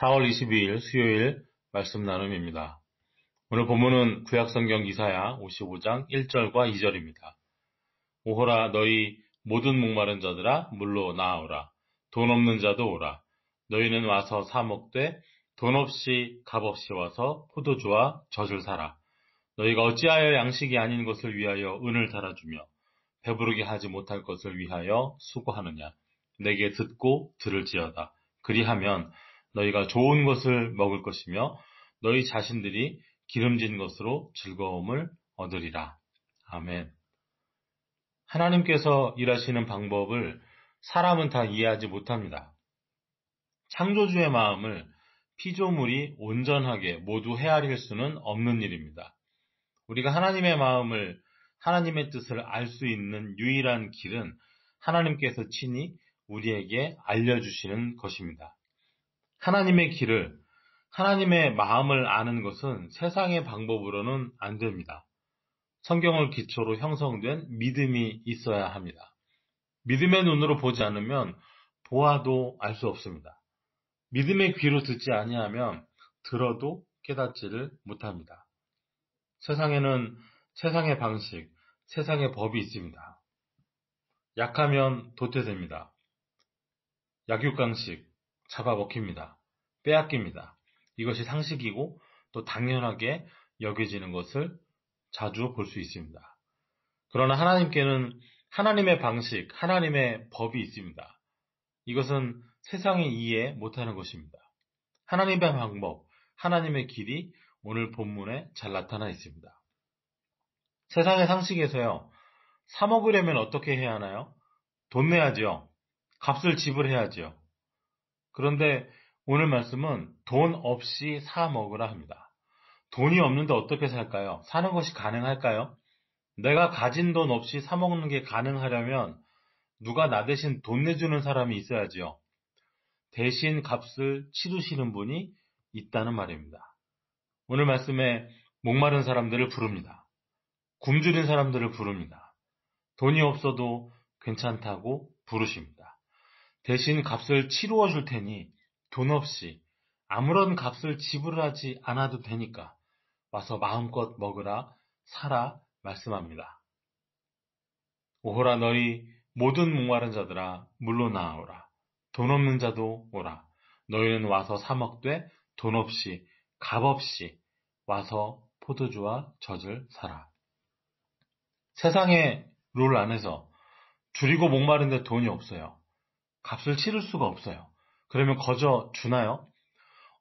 4월 22일 수요일 말씀 나눔입니다. 오늘 본문은 구약성경 이사야 55장 1절과 2절입니다. 오호라 너희 모든 목마른 자들아 물로 나아오라. 돈 없는 자도 오라. 너희는 와서 사 먹되 돈 없이 값 없이 와서 포도주와 젖을 사라. 너희가 어찌하여 양식이 아닌 것을 위하여 은을 달아주며 배부르게 하지 못할 것을 위하여 수고하느냐. 내게 듣고 들을지어다. 그리하면 너희가 좋은 것을 먹을 것이며 너희 자신들이 기름진 것으로 즐거움을 얻으리라. 아멘. 하나님께서 일하시는 방법을 사람은 다 이해하지 못합니다. 창조주의 마음을 피조물이 온전하게 모두 헤아릴 수는 없는 일입니다. 우리가 하나님의 마음을, 하나님의 뜻을 알 수 있는 유일한 길은 하나님께서 친히 우리에게 알려주시는 것입니다. 하나님의 길을, 하나님의 마음을 아는 것은 세상의 방법으로는 안 됩니다. 성경을 기초로 형성된 믿음이 있어야 합니다. 믿음의 눈으로 보지 않으면 보아도 알 수 없습니다. 믿음의 귀로 듣지 아니하면 들어도 깨닫지를 못합니다. 세상에는 세상의 방식, 세상의 법이 있습니다. 약하면 도태됩니다. 약육강식, 잡아먹힙니다. 빼앗깁니다. 이것이 상식이고 또 당연하게 여겨지는 것을 자주 볼 수 있습니다. 그러나 하나님께는 하나님의 방식, 하나님의 법이 있습니다. 이것은 세상이 이해 못하는 것입니다. 하나님의 방법, 하나님의 길이 오늘 본문에 잘 나타나 있습니다. 세상의 상식에서요, 사 먹으려면 어떻게 해야 하나요? 돈 내야지요. 값을 지불해야지요. 그런데 오늘 말씀은 돈 없이 사 먹으라 합니다. 돈이 없는데 어떻게 살까요? 사는 것이 가능할까요? 내가 가진 돈 없이 사 먹는 게 가능하려면 누가 나 대신 돈 내주는 사람이 있어야지요. 대신 값을 치르시는 분이 있다는 말입니다. 오늘 말씀에 목마른 사람들을 부릅니다. 굶주린 사람들을 부릅니다. 돈이 없어도 괜찮다고 부르십니다. 대신 값을 치루어 줄 테니 돈 없이 아무런 값을 지불하지 않아도 되니까 와서 마음껏 먹으라, 사라 말씀합니다. 오호라 너희 모든 목마른 자들아 물로 나아오라. 돈 없는 자도 오라. 너희는 와서 사 먹되 돈 없이 값 없이 와서 포도주와 젖을 사라. 세상의 룰 안에서 줄이고 목마른데 돈이 없어요. 값을 치를 수가 없어요. 그러면 거저 주나요?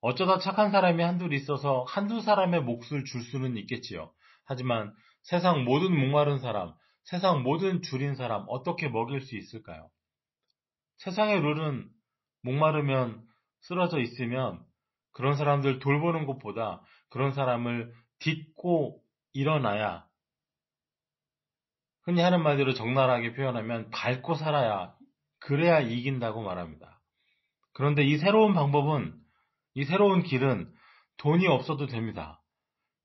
어쩌다 착한 사람이 한둘 있어서 한두 사람의 몫을 줄 수는 있겠지요. 하지만 세상 모든 목마른 사람, 세상 모든 줄인 사람 어떻게 먹일 수 있을까요? 세상의 룰은 목마르면 쓰러져 있으면 그런 사람들 돌보는 것보다 그런 사람을 딛고 일어나야, 흔히 하는 말대로 적나라하게 표현하면 밟고 살아야, 그래야 이긴다고 말합니다. 그런데 이 새로운 방법은, 이 새로운 길은 돈이 없어도 됩니다.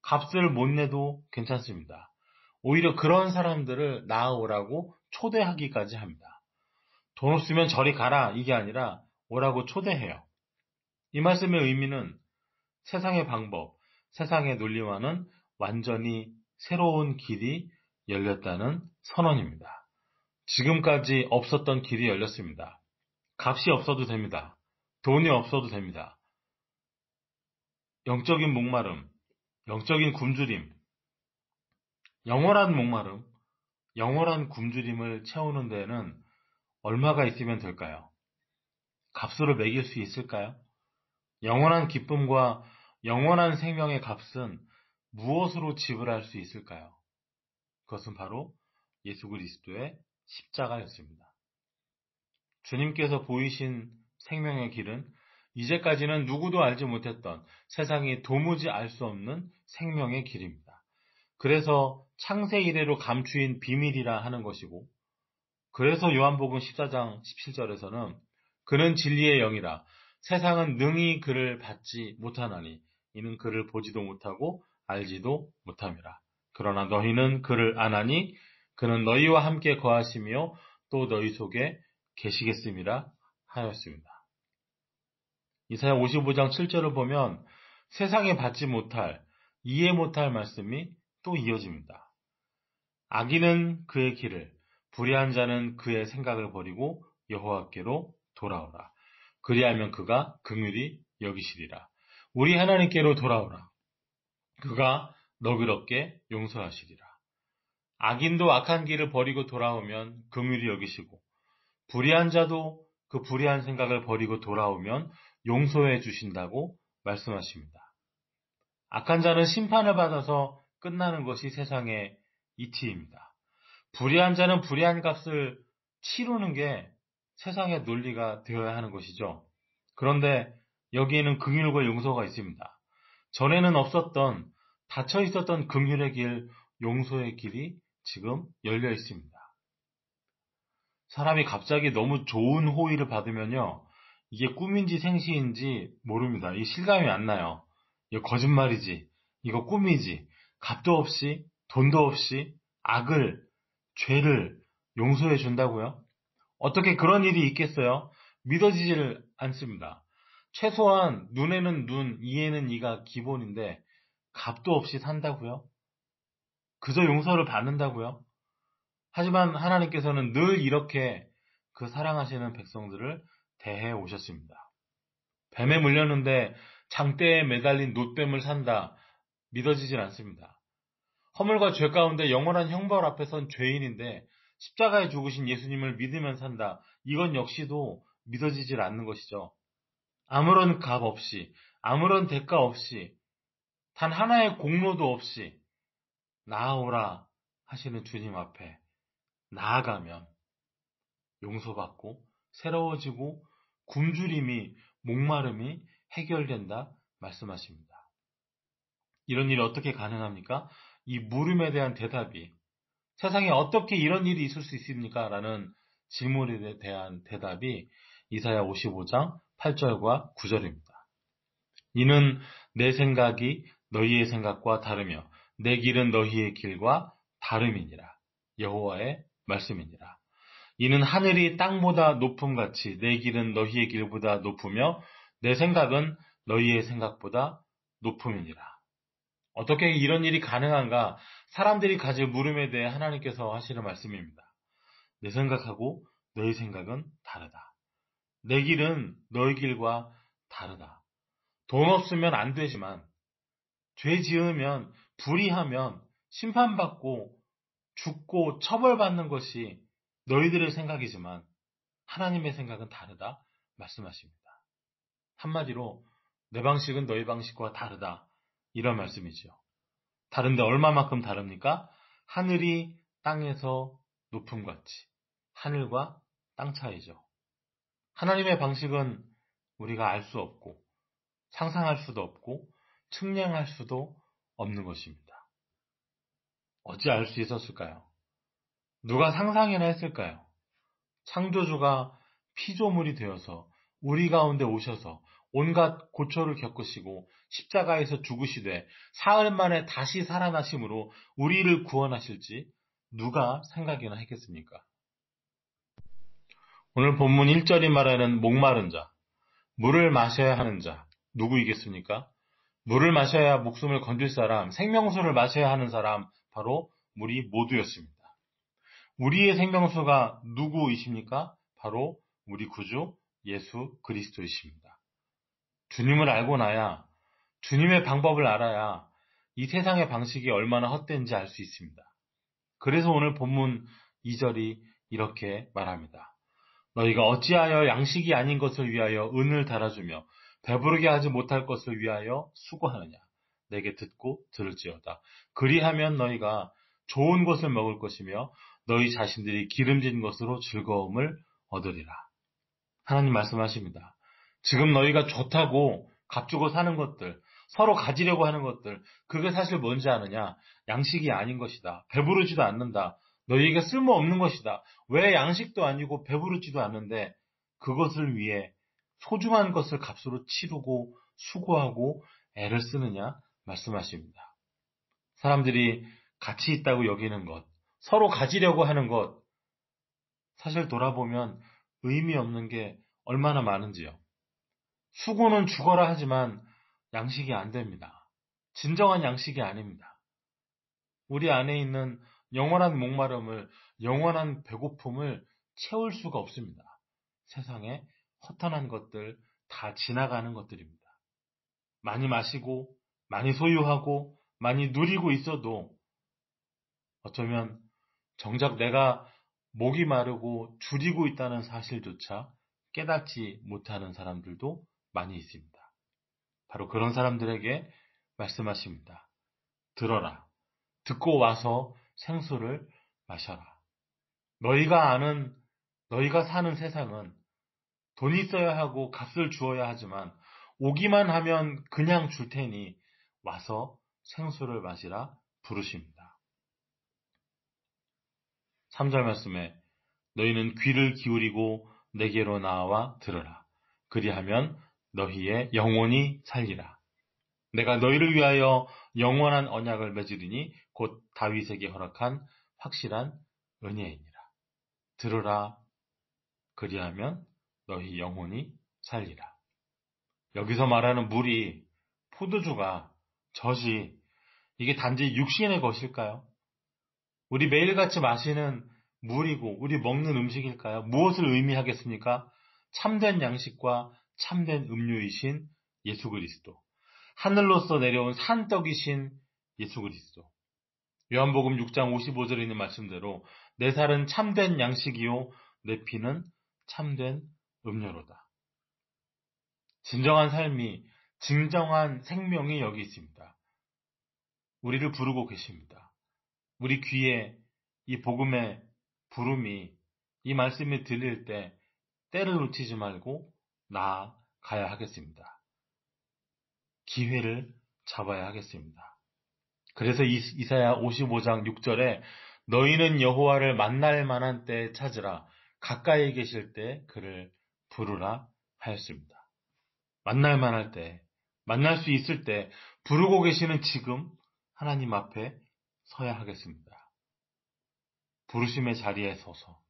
값을 못 내도 괜찮습니다. 오히려 그런 사람들을 나아오라고 초대하기까지 합니다. 돈 없으면 저리 가라 이게 아니라 오라고 초대해요. 이 말씀의 의미는 세상의 방법, 세상의 논리와는 완전히 새로운 길이 열렸다는 선언입니다. 지금까지 없었던 길이 열렸습니다. 값이 없어도 됩니다. 돈이 없어도 됩니다. 영적인 목마름, 영적인 굶주림, 영원한 목마름, 영원한 굶주림을 채우는 데에는 얼마가 있으면 될까요? 값으로 매길 수 있을까요? 영원한 기쁨과 영원한 생명의 값은 무엇으로 지불할 수 있을까요? 그것은 바로 예수 그리스도의 십자가였습니다. 주님께서 보이신 생명의 길은 이제까지는 누구도 알지 못했던, 세상이 도무지 알 수 없는 생명의 길입니다. 그래서 창세 이래로 감추인 비밀이라 하는 것이고, 그래서 요한복음 14장 17절에서는 그는 진리의 영이라 세상은 능히 그를 받지 못하나니 이는 그를 보지도 못하고 알지도 못함이라. 그러나 너희는 그를 아나니 그는 너희와 함께 거하시며 또 너희 속에 계시겠음이라 하였습니다. 이사야 55장 7절을 보면 세상에 받지 못할, 이해 못할 말씀이 또 이어집니다. 악인은 그의 길을, 불의한 자는 그의 생각을 버리고 여호와께로 돌아오라. 그리하면 그가 긍휼히 여기시리라. 우리 하나님께로 돌아오라. 그가 너그럽게 용서하시리라. 악인도 악한 길을 버리고 돌아오면 긍휼히 여기시고, 불의한 자도 그 불의한 생각을 버리고 돌아오면 용서해 주신다고 말씀하십니다. 악한 자는 심판을 받아서 끝나는 것이 세상의 이치입니다. 불의한 자는 불의한 값을 치르는 게 세상의 논리가 되어야 하는 것이죠. 그런데 여기에는 긍휼과 용서가 있습니다. 전에는 없었던, 닫혀 있었던 긍휼의 길, 용서의 길이 지금 열려 있습니다. 사람이 갑자기 너무 좋은 호의를 받으면요, 이게 꿈인지 생시인지 모릅니다. 이 실감이 안 나요. 이거 거짓말이지, 이거 꿈이지, 값도 없이, 돈도 없이 악을, 죄를 용서해 준다고요? 어떻게 그런 일이 있겠어요? 믿어지질 않습니다. 최소한 눈에는 눈, 이에는 이가 기본인데 값도 없이 산다고요? 그저 용서를 받는다고요? 하지만 하나님께서는 늘 이렇게 그 사랑하시는 백성들을 대해 오셨습니다. 뱀에 물렸는데 장대에 매달린 놋뱀을 산다. 믿어지질 않습니다. 허물과 죄 가운데 영원한 형벌 앞에 선 죄인인데 십자가에 죽으신 예수님을 믿으면 산다. 이건 역시도 믿어지질 않는 것이죠. 아무런 값 없이, 아무런 대가 없이, 단 하나의 공로도 없이 나아오라 하시는 주님 앞에 나아가면 용서받고 새로워지고 굶주림이, 목마름이 해결된다 말씀하십니다. 이런 일이 어떻게 가능합니까? 이 물음에 대한 대답이, 세상에 어떻게 이런 일이 있을 수 있습니까? 라는 질문에 대한 대답이 이사야 55장 8절과 9절입니다. 이는 내 생각이 너희의 생각과 다르며 내 길은 너희의 길과 다름이니라. 여호와의 말씀이니라. 이는 하늘이 땅보다 높음같이 내 길은 너희의 길보다 높으며 내 생각은 너희의 생각보다 높음이니라. 어떻게 이런 일이 가능한가? 사람들이 가질 물음에 대해 하나님께서 하시는 말씀입니다. 내 생각하고 너희 생각은 다르다. 내 길은 너희 길과 다르다. 돈 없으면 안 되지만, 죄 지으면, 불의하면 심판받고 죽고 처벌받는 것이 너희들의 생각이지만 하나님의 생각은 다르다 말씀하십니다. 한마디로 내 방식은 너희 방식과 다르다, 이런 말씀이죠. 다른데 얼마만큼 다릅니까? 하늘이 땅에서 높음같이. 하늘과 땅 차이죠. 하나님의 방식은 우리가 알 수 없고 상상할 수도 없고 측량할 수도 없는 것입니다. 어찌 알 수 있었을까요? 누가 상상이나 했을까요? 창조주가 피조물이 되어서 우리 가운데 오셔서 온갖 고초를 겪으시고 십자가에서 죽으시되 사흘 만에 다시 살아나심으로 우리를 구원하실지 누가 생각이나 했겠습니까? 오늘 본문 1절이 말하는 목마른 자, 물을 마셔야 하는 자, 누구이겠습니까? 물을 마셔야 목숨을 건질 사람, 생명수를 마셔야 하는 사람, 바로 우리 모두였습니다. 우리의 생명수가 누구이십니까? 바로 우리 구주 예수 그리스도이십니다. 주님을 알고 나야, 주님의 방법을 알아야 이 세상의 방식이 얼마나 헛된지 알 수 있습니다. 그래서 오늘 본문 2절이 이렇게 말합니다. 너희가 어찌하여 양식이 아닌 것을 위하여 은을 달아주며 배부르게 하지 못할 것을 위하여 수고하느냐. 내게 듣고 들을지어다. 그리하면 너희가 좋은 것을 먹을 것이며 너희 자신들이 기름진 것으로 즐거움을 얻으리라. 하나님 말씀하십니다. 지금 너희가 좋다고 값주고 사는 것들, 서로 가지려고 하는 것들, 그게 사실 뭔지 아느냐? 양식이 아닌 것이다. 배부르지도 않는다. 너희에게 쓸모없는 것이다. 왜 양식도 아니고 배부르지도 않는데 그것을 위해 소중한 것을 값으로 치르고 수고하고 애를 쓰느냐 말씀하십니다. 사람들이 가치 있다고 여기는 것, 서로 가지려고 하는 것, 사실 돌아보면 의미 없는 게 얼마나 많은지요. 수고는 죽어라 하지만 양식이 안 됩니다. 진정한 양식이 아닙니다. 우리 안에 있는 영원한 목마름을, 영원한 배고픔을 채울 수가 없습니다. 세상에 허탄한 것들, 다 지나가는 것들입니다. 많이 마시고, 많이 소유하고, 많이 누리고 있어도 어쩌면 정작 내가 목이 마르고 줄이고 있다는 사실조차 깨닫지 못하는 사람들도 많이 있습니다. 바로 그런 사람들에게 말씀하십니다. 들어라. 듣고 와서 생수를 마셔라. 너희가 사는 세상은 돈이 있어야 하고 값을 주어야 하지만 오기만 하면 그냥 줄 테니 와서 생수를 마시라 부르십니다. 3절 말씀에 너희는 귀를 기울이고 내게로 나와 들으라. 그리하면 너희의 영혼이 살리라. 내가 너희를 위하여 영원한 언약을 맺으리니 곧 다윗에게 허락한 확실한 은혜이니라. 들으라. 그리하면 너희 영혼이 살리라. 여기서 말하는 물이, 포도주가, 젖이 이게 단지 육신의 것일까요? 우리 매일같이 마시는 물이고 우리 먹는 음식일까요? 무엇을 의미하겠습니까? 참된 양식과 참된 음료이신 예수 그리스도. 하늘로서 내려온 산떡이신 예수 그리스도. 요한복음 6장 55절에 있는 말씀대로 내 살은 참된 양식이요 내 피는 참된 음료로다. 진정한 삶이, 진정한 생명이 여기 있습니다. 우리를 부르고 계십니다. 우리 귀에 이 복음의 부름이, 이 말씀이 들릴 때 때를 놓치지 말고 나아가야 하겠습니다. 기회를 잡아야 하겠습니다. 그래서 이사야 55장 6절에 너희는 여호와를 만날 만한 때에 찾으라. 가까이 계실 때 그를 부르라 하였습니다. 만날 만할 때, 만날 수 있을 때, 부르고 계시는 지금 하나님 앞에 서야 하겠습니다. 부르심의 자리에 서서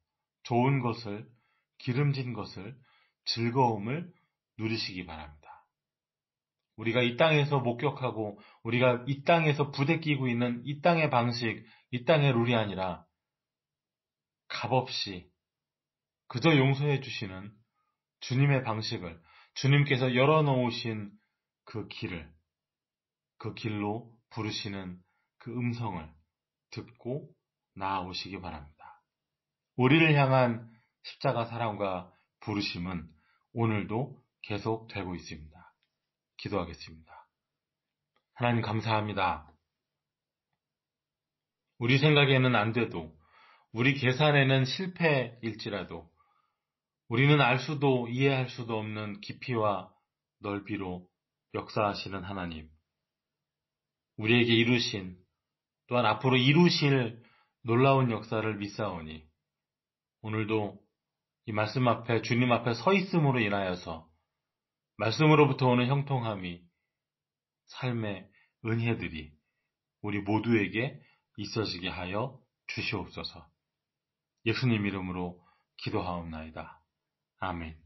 좋은 것을, 기름진 것을, 즐거움을 누리시기 바랍니다. 우리가 이 땅에서 목격하고 우리가 이 땅에서 부대끼고 있는 이 땅의 방식, 이 땅의 룰이 아니라 값없이 그저 용서해 주시는 주님의 방식을, 주님께서 열어놓으신 그 길을, 그 길로 부르시는 그 음성을 듣고 나아오시기 바랍니다. 우리를 향한 십자가 사랑과 부르심은 오늘도 계속되고 있습니다. 기도하겠습니다. 하나님 감사합니다. 우리 생각에는 안 돼도, 우리 계산에는 실패일지라도 우리는 알 수도 이해할 수도 없는 깊이와 넓이로 역사하시는 하나님, 우리에게 이루신, 또한 앞으로 이루실 놀라운 역사를 믿사오니 오늘도 이 말씀 앞에, 주님 앞에 서 있음으로 인하여서 말씀으로부터 오는 형통함이, 삶의 은혜들이 우리 모두에게 있어지게 하여 주시옵소서. 예수님 이름으로 기도하옵나이다. 아멘.